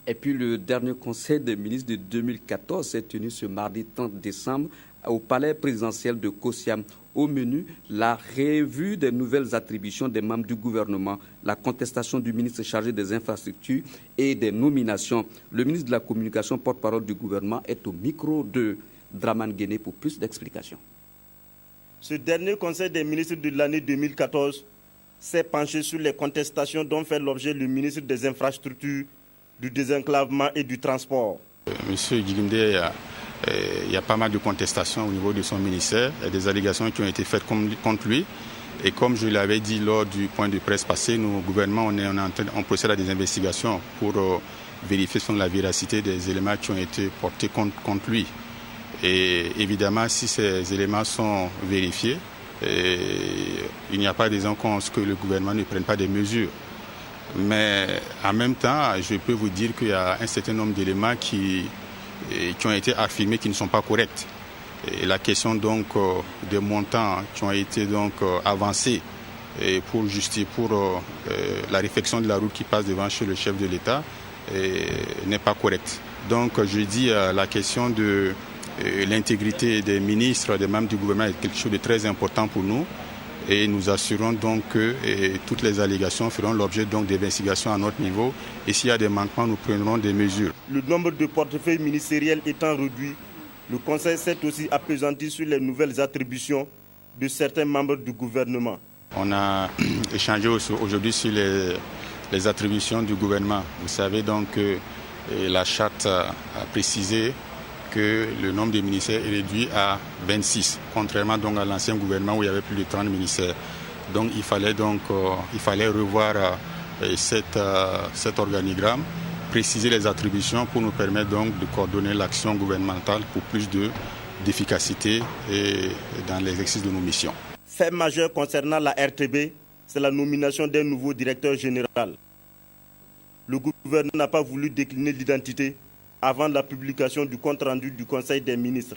Et puis le dernier conseil des ministres de 2014 s'est tenu ce mardi 30 décembre au palais présidentiel de Kosiam. Au menu, la revue des nouvelles attributions des membres du gouvernement, la contestation du ministre chargé des infrastructures et des nominations. Le ministre de la Communication, porte-parole du gouvernement, est au micro de Draman Guéné pour plus d'explications. Ce dernier conseil des ministres de l'année 2014 s'est penché sur les contestations dont fait l'objet le ministre des Infrastructures, du désenclavement et du transport. Monsieur Djigimde, il y a pas mal de contestations au niveau de son ministère. Il y a des allégations qui ont été faites contre lui. Et comme je l'avais dit lors du point de presse passé, nous, au gouvernement, on procède à des investigations pour vérifier sur la véracité des éléments qui ont été portés contre lui. Et évidemment, si ces éléments sont vérifiés, il n'y a pas de raison que le gouvernement ne prenne pas des mesures. Mais en même temps, je peux vous dire qu'il y a un certain nombre d'éléments qui ont été affirmés qui ne sont pas corrects. Et la question donc des montants qui ont été donc avancés pour la réfection de la route qui passe devant chez le chef de l'État n'est pas correcte. Donc je dis la question de l'intégrité des ministres, des membres du gouvernement est quelque chose de très important pour nous. Et nous assurons donc que toutes les allégations feront l'objet donc d'investigations à notre niveau. Et s'il y a des manquements, nous prendrons des mesures. Le nombre de portefeuilles ministériels étant réduit, le Conseil s'est aussi appesanti sur les nouvelles attributions de certains membres du gouvernement. On a échangé aujourd'hui sur les attributions du gouvernement. Vous savez donc que la charte a précisé que le nombre de ministères est réduit à 26, contrairement donc à l'ancien gouvernement où il y avait plus de 30 ministères. Donc il fallait revoir cet organigramme, préciser les attributions pour nous permettre donc de coordonner l'action gouvernementale pour plus d'efficacité dans l'exercice de nos missions. Fait majeur concernant la RTB, c'est la nomination d'un nouveau directeur général. Le gouvernement n'a pas voulu décliner l'identité avant la publication du compte-rendu du Conseil des ministres.